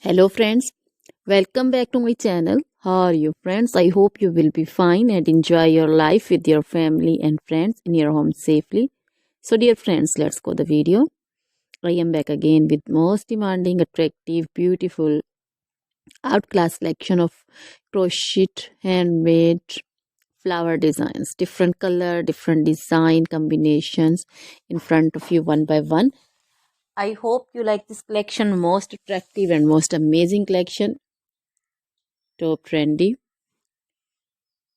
Hello friends, welcome back to my channel. How are you friends? I hope you will be fine and enjoy your life with your family and friends in your home safely. So dear friends, let's go the video. I am back again with most demanding, attractive, beautiful, outclass collection of crochet handmade flower designs. Different color, different design combinations in front of you one by one. I hope you like this collection, most attractive and most amazing collection. Top trendy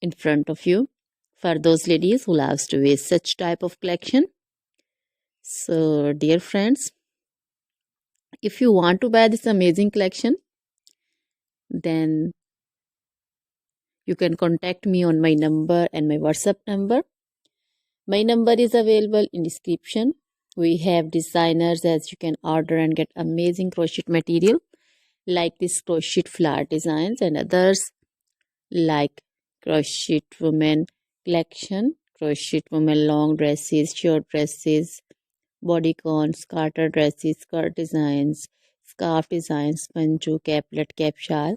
in front of you for those ladies who loves to wear such type of collection. So dear friends, if you want to buy this amazing collection, then you can contact me on my number and my WhatsApp number. My number is available in description. We have designers as you can order and get amazing crochet material like this crochet flower designs and others like crochet women collection, crochet women long dresses, short dresses, bodycons, garter dresses, skirt designs, scarf designs, panju, caplet, cap shawl,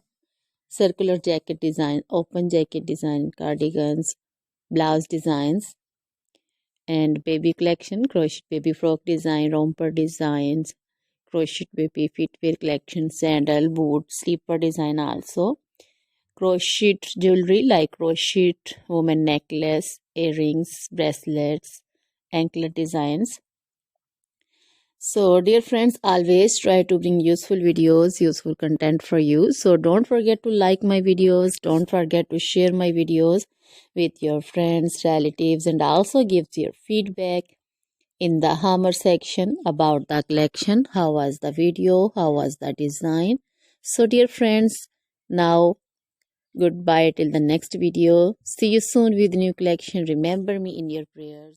circular jacket design, open jacket design, cardigans, blouse designs, and baby collection, crochet baby frock design, romper designs, crochet baby footwear collection, sandal, boot, slipper design also. Crochet jewelry like crochet woman necklace, earrings, bracelets, anklet designs. So dear friends, always try to bring useful videos, useful content for you. So don't forget to like my videos, don't forget to share my videos with your friends, relatives, and also give your feedback in the hammer section about the collection. How was the video? How was the design? So dear friends, now goodbye till the next video. See you soon with new collection. Remember me in your prayers.